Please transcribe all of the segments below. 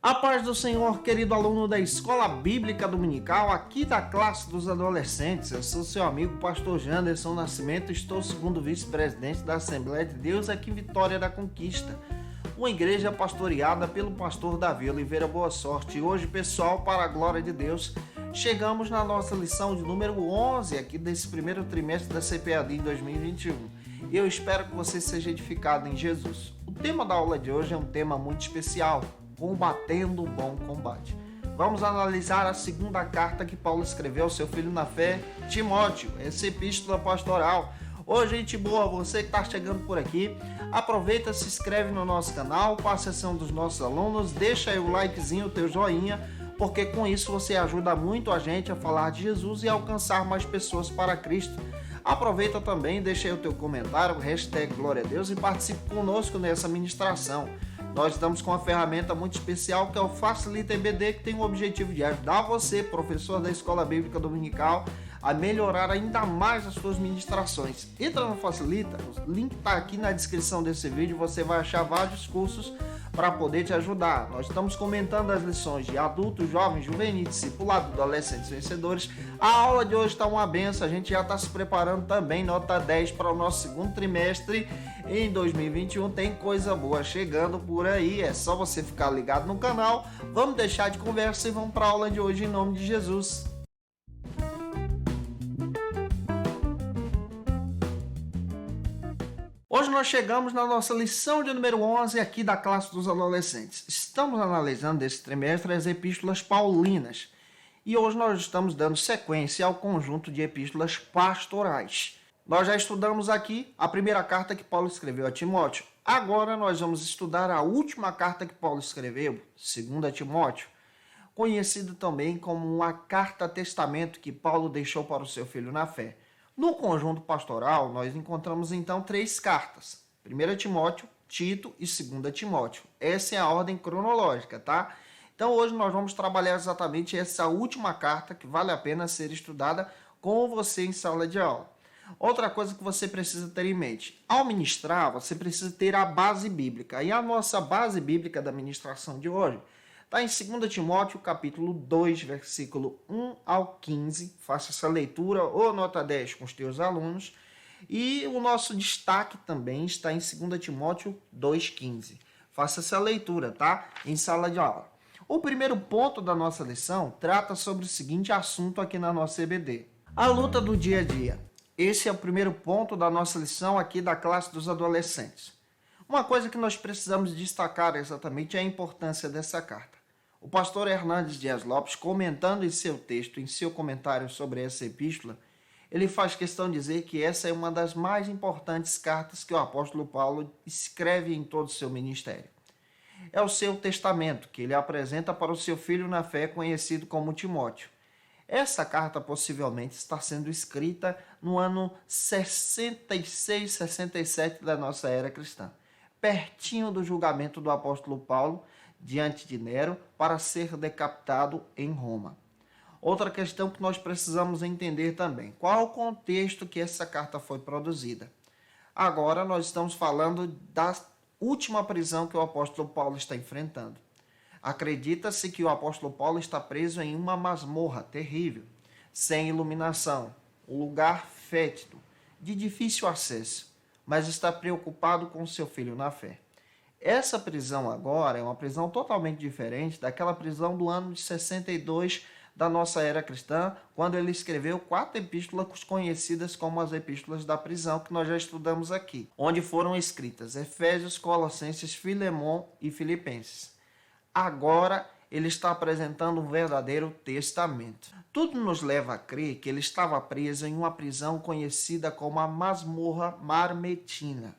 A paz do Senhor, querido aluno da Escola Bíblica Dominical, aqui da classe dos adolescentes. Eu sou seu amigo pastor Janderson Nascimento, estou segundo vice-presidente da Assembleia de Deus aqui em Vitória da Conquista, uma igreja pastoreada pelo pastor Davi Oliveira Boa Sorte. E hoje, pessoal, para a glória de Deus, chegamos na nossa lição de número 11 aqui desse primeiro trimestre da CPAD em 2021. E eu espero que você seja edificado em Jesus. O tema da aula de hoje é um tema muito especial: combatendo o bom combate. Vamos analisar a segunda carta que Paulo escreveu ao seu filho na fé, Timóteo, essa epístola pastoral. Ô, gente boa, você que está chegando por aqui, aproveita, se inscreve no nosso canal, passe a ser um dos nossos alunos, deixa aí o likezinho, o teu joinha, porque com isso você ajuda muito a gente a falar de Jesus e a alcançar mais pessoas para Cristo. Aproveita também, deixa aí o teu comentário, hashtag Glória a Deus, e participe conosco nessa ministração. Nós estamos com uma ferramenta muito especial que é o Facilita EBD, que tem o objetivo de ajudar você, professor da Escola Bíblica Dominical, a melhorar ainda mais as suas ministrações. Entra no Facilita, o link está aqui na descrição desse vídeo, você vai achar vários cursos para poder te ajudar. Nós estamos comentando as lições de adultos, jovens, juvenis, discipulado, adolescentes vencedores. A aula de hoje está uma benção, a gente já está se preparando também, nota 10 para o nosso segundo trimestre em 2021. Tem coisa boa chegando por aí, é só você ficar ligado no canal. Vamos deixar de conversa e vamos para a aula de hoje em nome de Jesus. Hoje nós chegamos na nossa lição de número 11 aqui da classe dos adolescentes. Estamos analisando esse trimestre as epístolas paulinas. E hoje nós estamos dando sequência ao conjunto de epístolas pastorais. Nós já estudamos aqui a primeira carta que Paulo escreveu a Timóteo. Agora nós vamos estudar a última carta que Paulo escreveu, 2 Timóteo, conhecida também como uma carta-testamento que Paulo deixou para o seu filho na fé. No conjunto pastoral, nós encontramos então 3 cartas: 1 Timóteo, Tito e 2 Timóteo. Essa é a ordem cronológica, tá? Então hoje nós vamos trabalhar exatamente essa última carta que vale a pena ser estudada com você em sala de aula. Outra coisa que você precisa ter em mente: ao ministrar, você precisa ter a base bíblica. E a nossa base bíblica da ministração de hoje está em 2 Timóteo, capítulo 2, versículo 1 ao 15. Faça essa leitura ou nota 10 com os teus alunos. E o nosso destaque também está em 2 Timóteo 2,15. Faça essa leitura, tá? Em sala de aula. O primeiro ponto da nossa lição trata sobre o seguinte assunto aqui na nossa EBD: a luta do dia a dia. Esse é o primeiro ponto da nossa lição aqui da classe dos adolescentes. Uma coisa que nós precisamos destacar exatamente é a importância dessa carta. O pastor Hernandes Dias Lopes, comentando em seu texto, em seu comentário sobre essa epístola, ele faz questão de dizer que essa é uma das mais importantes cartas que o apóstolo Paulo escreve em todo o seu ministério. É o seu testamento que ele apresenta para o seu filho na fé, conhecido como Timóteo. Essa carta possivelmente está sendo escrita no ano 66, 67 da nossa era cristã, pertinho do julgamento do apóstolo Paulo diante de Nero para ser decapitado em Roma. Outra questão que nós precisamos entender também: qual é o contexto que essa carta foi produzida? Agora nós estamos falando da última prisão que o apóstolo Paulo está enfrentando. Acredita-se que o apóstolo Paulo está preso em uma masmorra terrível, sem iluminação, um lugar fétido, de difícil acesso, mas está preocupado com seu filho na fé. Essa prisão agora é uma prisão totalmente diferente daquela prisão do ano de 62 da nossa era cristã, quando ele escreveu 4 epístolas conhecidas como as epístolas da prisão, que nós já estudamos aqui, onde foram escritas Efésios, Colossenses, Filemon e Filipenses. Agora ele está apresentando um verdadeiro testamento. Tudo nos leva a crer que ele estava preso em uma prisão conhecida como a masmorra marmetina.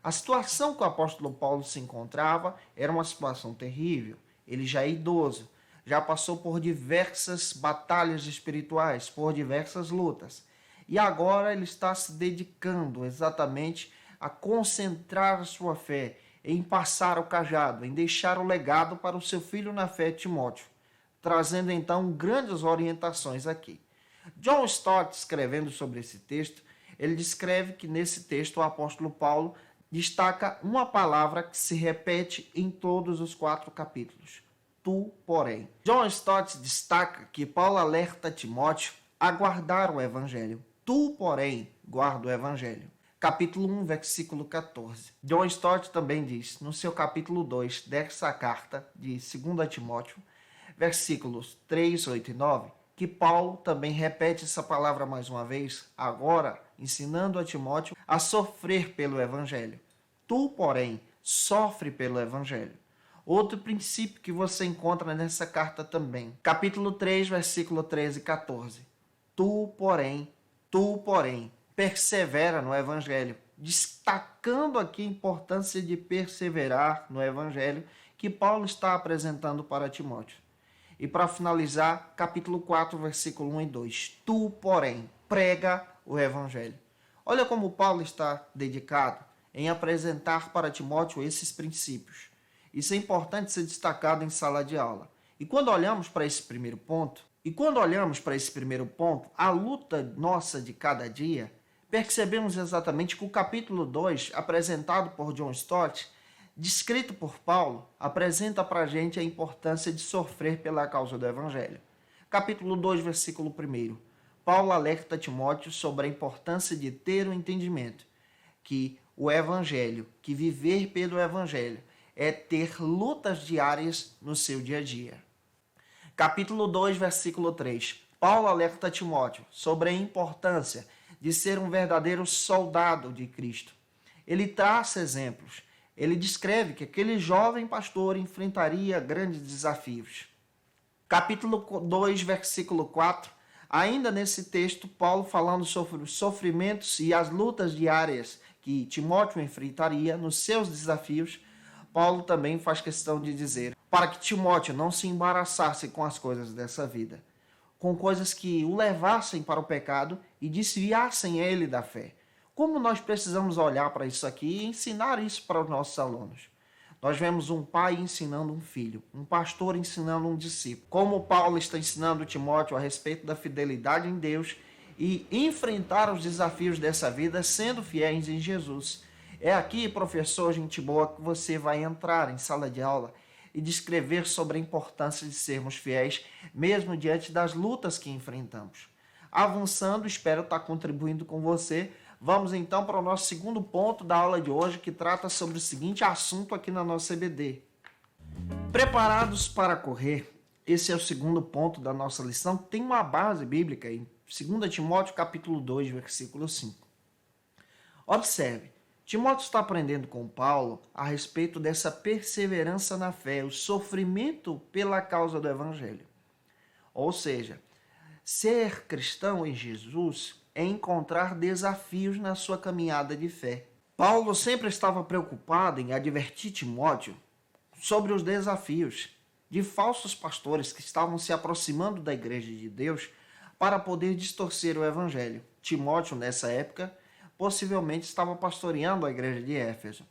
A situação que o apóstolo Paulo se encontrava era uma situação terrível. Ele já é idoso, já passou por diversas batalhas espirituais, por diversas lutas. E agora ele está se dedicando exatamente a concentrar a sua fé em passar o cajado, em deixar o legado para o seu filho na fé, Timóteo, trazendo então grandes orientações aqui. John Stott, escrevendo sobre esse texto, ele descreve que nesse texto o apóstolo Paulo destaca uma palavra que se repete em todos os 4 capítulos: tu, porém. John Stott destaca que Paulo alerta Timóteo a guardar o evangelho. Tu, porém, guarda o evangelho. Capítulo 1, versículo 14. John Stott também diz, no seu capítulo 2 dessa carta de 2 Timóteo, versículos 3, 8 e 9, que Paulo também repete essa palavra mais uma vez, agora ensinando a Timóteo a sofrer pelo evangelho. Tu, porém, sofre pelo evangelho. Outro princípio que você encontra nessa carta também. Capítulo 3, versículo 13 e 14. Tu, porém, persevera no evangelho. Destacando aqui a importância de perseverar no evangelho que Paulo está apresentando para Timóteo. E para finalizar, capítulo 4, versículo 1 e 2. Tu, porém, prega o evangelho. Olha como Paulo está dedicado em apresentar para Timóteo esses princípios. Isso é importante ser destacado em sala de aula. E quando olhamos para esse primeiro ponto, a luta nossa de cada dia, percebemos exatamente que o capítulo 2, apresentado por John Stott, descrito por Paulo, apresenta para a gente a importância de sofrer pela causa do Evangelho. Capítulo 2, versículo 1. Paulo alerta Timóteo sobre a importância de ter o entendimento que o Evangelho, que viver pelo Evangelho, é ter lutas diárias no seu dia a dia. Capítulo 2, versículo 3. Paulo alerta Timóteo sobre a importância de ser um verdadeiro soldado de Cristo. Ele traça exemplos. Ele descreve que aquele jovem pastor enfrentaria grandes desafios. Capítulo 2, versículo 4. Ainda nesse texto, Paulo falando sobre os sofrimentos e as lutas diárias que Timóteo enfrentaria nos seus desafios, Paulo também faz questão de dizer para que Timóteo não se embaraçasse com as coisas dessa vida, com coisas que o levassem para o pecado e desviassem ele da fé. Como nós precisamos olhar para isso aqui e ensinar isso para os nossos alunos? Nós vemos um pai ensinando um filho, um pastor ensinando um discípulo. Como Paulo está ensinando Timóteo a respeito da fidelidade em Deus e enfrentar os desafios dessa vida sendo fiéis em Jesus. É aqui, professor, gente boa, que você vai entrar em sala de aula e descrever sobre a importância de sermos fiéis, mesmo diante das lutas que enfrentamos. Avançando, espero estar contribuindo com você. Vamos então para o nosso segundo ponto da aula de hoje, que trata sobre o seguinte assunto aqui na nossa EBD. Preparados para correr? Esse é o segundo ponto da nossa lição, que tem uma base bíblica em 2 Timóteo capítulo 2, versículo 5. Observe, Timóteo está aprendendo com Paulo a respeito dessa perseverança na fé, o sofrimento pela causa do Evangelho. Ou seja, ser cristão em Jesus é encontrar desafios na sua caminhada de fé. Paulo sempre estava preocupado em advertir Timóteo sobre os desafios de falsos pastores que estavam se aproximando da igreja de Deus para poder distorcer o Evangelho. Timóteo, nessa época, possivelmente estava pastoreando a igreja de Éfeso.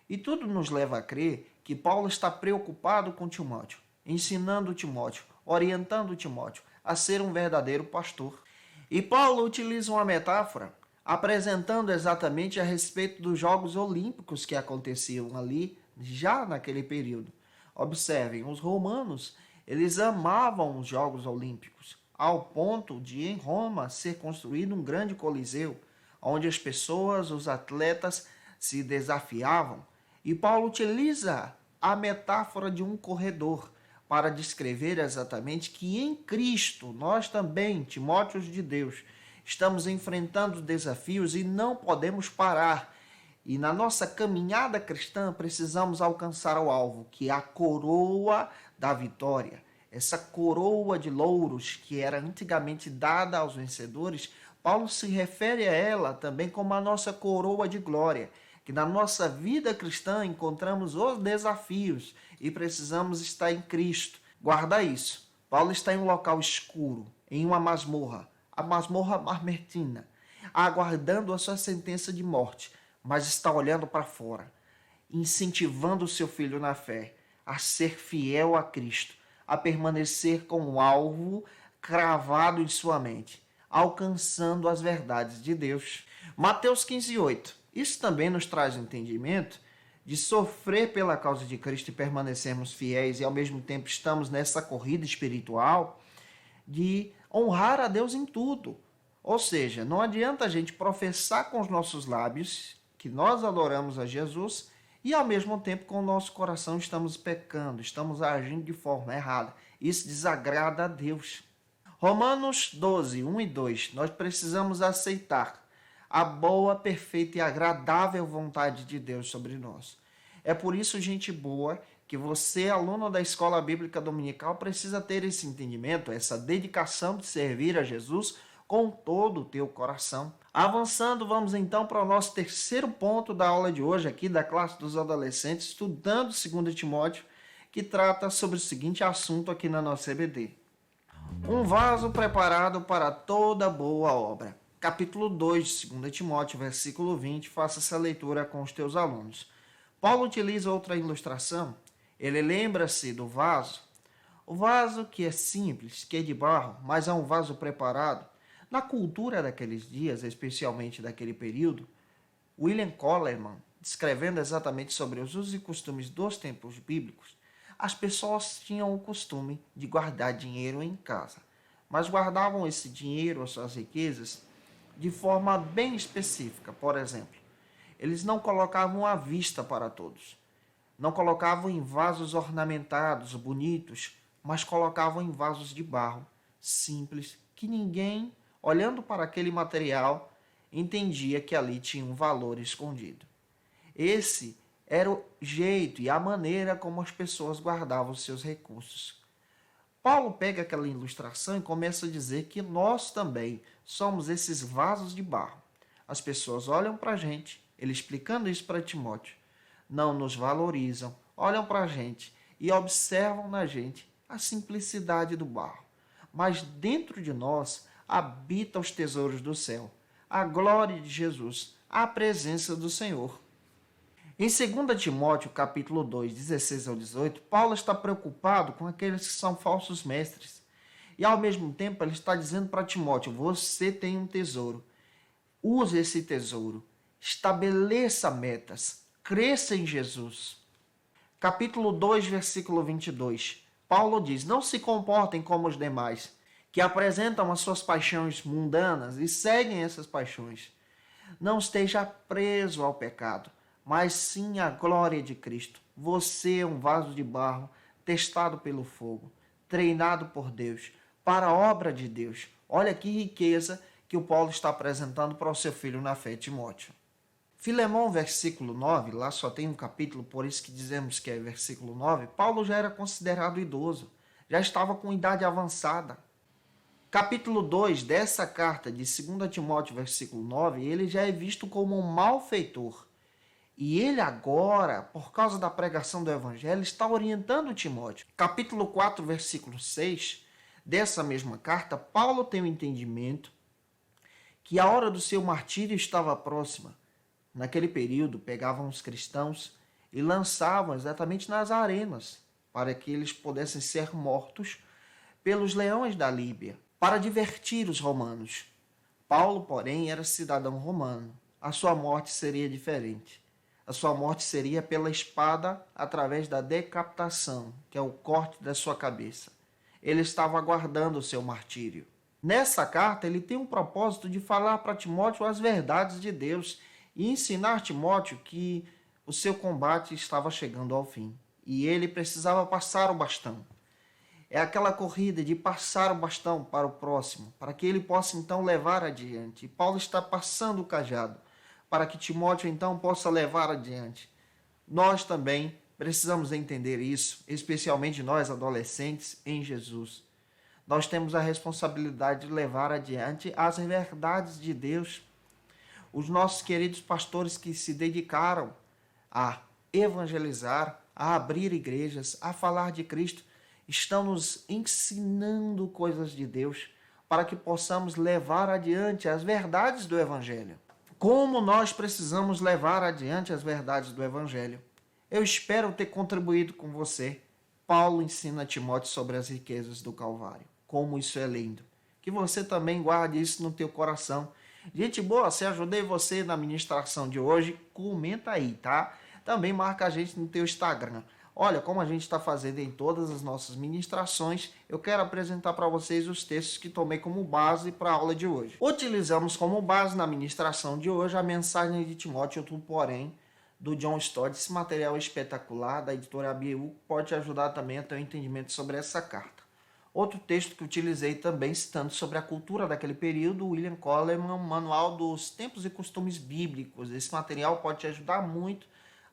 E tudo nos leva a crer que Paulo está preocupado com Timóteo, ensinando Timóteo, orientando Timóteo a ser um verdadeiro pastor. E Paulo utiliza uma metáfora apresentando exatamente a respeito dos Jogos Olímpicos que aconteciam ali já naquele período. Observem, os romanos, eles amavam os Jogos Olímpicos, ao ponto de em Roma ser construído um grande coliseu, onde as pessoas, os atletas, se desafiavam. E Paulo utiliza a metáfora de um corredor para descrever exatamente que em Cristo, nós também, Timóteos de Deus, estamos enfrentando desafios e não podemos parar. E na nossa caminhada cristã precisamos alcançar o alvo, que é a coroa da vitória. Essa coroa de louros que era antigamente dada aos vencedores, Paulo se refere a ela também como a nossa coroa de glória, que na nossa vida cristã encontramos os desafios e precisamos estar em Cristo. Guarda isso. Paulo está em um local escuro, em uma masmorra, a masmorra mamertina, aguardando a sua sentença de morte, mas está olhando para fora, incentivando o seu filho na fé, a ser fiel a Cristo, a permanecer com o alvo cravado em sua mente, alcançando as verdades de Deus. Mateus 15:8. Isso também nos traz entendimento de sofrer pela causa de Cristo e permanecermos fiéis e ao mesmo tempo estamos nessa corrida espiritual de honrar a Deus em tudo. Ou seja, não adianta a gente professar com os nossos lábios que nós adoramos a Jesus e ao mesmo tempo com o nosso coração estamos pecando, estamos agindo de forma errada. Isso desagrada a Deus. Romanos 12, 1 e 2, nós precisamos aceitar a boa, perfeita e agradável vontade de Deus sobre nós. É por isso, gente boa, que você, aluno da Escola Bíblica Dominical, precisa ter esse entendimento, essa dedicação de servir a Jesus com todo o teu coração. Avançando, vamos então para o nosso terceiro ponto da aula de hoje, aqui da classe dos adolescentes, estudando 2 Timóteo, que trata sobre o seguinte assunto aqui na nossa EBD. Um vaso preparado para toda boa obra. Capítulo 2 de 2 Timóteo, versículo 20, faça essa leitura com os teus alunos. Paulo utiliza outra ilustração. Ele lembra-se do vaso. O vaso que é simples, que é de barro, mas é um vaso preparado. Na cultura daqueles dias, especialmente daquele período, William Coleman, descrevendo exatamente sobre os usos e costumes dos tempos bíblicos, as pessoas tinham o costume de guardar dinheiro em casa, mas guardavam esse dinheiro, as suas riquezas, de forma bem específica. Por exemplo, eles não colocavam à vista para todos. Não colocavam em vasos ornamentados, bonitos, mas colocavam em vasos de barro, simples, que ninguém, olhando para aquele material, entendia que ali tinha um valor escondido. Esse era o jeito e a maneira como as pessoas guardavam seus recursos. Paulo pega aquela ilustração e começa a dizer que nós também somos esses vasos de barro. As pessoas olham para a gente, ele explicando isso para Timóteo, não nos valorizam, olham para a gente e observam na gente a simplicidade do barro. Mas dentro de nós habita os tesouros do céu, a glória de Jesus, a presença do Senhor. Em 2 Timóteo, capítulo 2, 16 ao 18, Paulo está preocupado com aqueles que são falsos mestres. E ao mesmo tempo ele está dizendo para Timóteo, você tem um tesouro. Use esse tesouro. Estabeleça metas. Cresça em Jesus. Capítulo 2, versículo 22. Paulo diz, não se comportem como os demais, que apresentam as suas paixões mundanas e seguem essas paixões. Não esteja preso ao pecado, mas sim à glória de Cristo. Você é um vaso de barro, testado pelo fogo, treinado por Deus, para a obra de Deus. Olha que riqueza que o Paulo está apresentando para o seu filho na fé, Timóteo. Filemão, versículo 9, lá só tem um capítulo, por isso que dizemos que é versículo 9, Paulo já era considerado idoso, já estava com idade avançada. Capítulo 2 dessa carta de 2 Timóteo, versículo 9, ele já é visto como um malfeitor. E ele agora, por causa da pregação do Evangelho, está orientando Timóteo. Capítulo 4, versículo 6, dessa mesma carta, Paulo tem o entendimento que a hora do seu martírio estava próxima. Naquele período, pegavam os cristãos e lançavam exatamente nas arenas, para que eles pudessem ser mortos pelos leões da Líbia, para divertir os romanos. Paulo, porém, era cidadão romano. A sua morte seria diferente. A sua morte seria pela espada através da decapitação, que é o corte da sua cabeça. Ele estava aguardando o seu martírio. Nessa carta, ele tem um propósito de falar para Timóteo as verdades de Deus e ensinar Timóteo que o seu combate estava chegando ao fim. E ele precisava passar o bastão. É aquela corrida de passar o bastão para o próximo, para que ele possa então levar adiante. E Paulo está passando o cajado, para que Timóteo então possa levar adiante. Nós também precisamos entender isso, especialmente nós adolescentes em Jesus. Nós temos a responsabilidade de levar adiante as verdades de Deus. Os nossos queridos pastores que se dedicaram a evangelizar, a abrir igrejas, a falar de Cristo, estão nos ensinando coisas de Deus para que possamos levar adiante as verdades do Evangelho. Como nós precisamos levar adiante as verdades do Evangelho? Eu espero ter contribuído com você. Paulo ensina a Timóteo sobre as riquezas do Calvário. Como isso é lindo. Que você também guarde isso no teu coração. Gente boa, se ajudei você na ministração de hoje, comenta aí, tá? Também marca a gente no teu Instagram. Olha, como a gente está fazendo em todas as nossas ministrações, eu quero apresentar para vocês os textos que tomei como base para a aula de hoje. Utilizamos como base na ministração de hoje a mensagem de Timóteo, tudo porém, do John Stott. Esse material é espetacular, da editora ABU, pode te ajudar também a ter um entendimento sobre essa carta. Outro texto que utilizei também, citando sobre a cultura daquele período, William Coleman, Manual dos Tempos e Costumes Bíblicos. Esse material pode te ajudar muito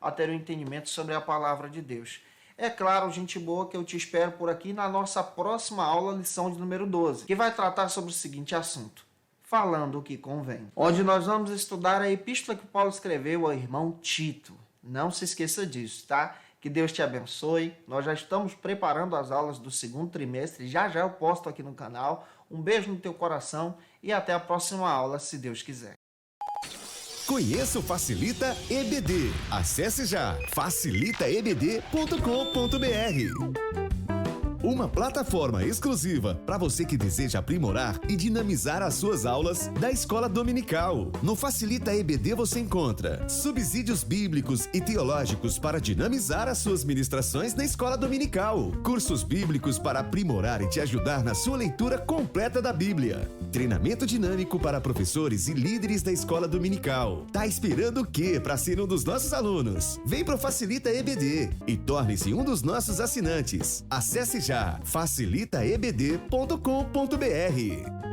a ter um entendimento sobre a palavra de Deus. É claro, gente boa, que eu te espero por aqui na nossa próxima aula, lição de número 12, que vai tratar sobre o seguinte assunto: falando o que convém. Onde nós vamos estudar a epístola que Paulo escreveu ao irmão Tito. Não se esqueça disso, tá? Que Deus te abençoe. Nós já estamos preparando as aulas do segundo trimestre. Já eu posto aqui no canal. Um beijo no teu coração e até a próxima aula, se Deus quiser. Conheça o Facilita EBD. Acesse já facilitaebd.com.br. Uma plataforma exclusiva para você que deseja aprimorar e dinamizar as suas aulas da escola dominical. No Facilita EBD você encontra subsídios bíblicos e teológicos para dinamizar as suas ministrações na escola dominical, cursos bíblicos para aprimorar e te ajudar na sua leitura completa da Bíblia, treinamento dinâmico para professores e líderes da escola dominical. Tá esperando o quê para ser um dos nossos alunos? Vem pro Facilita EBD e torne-se um dos nossos assinantes. Acesse já facilitaebd.com.br.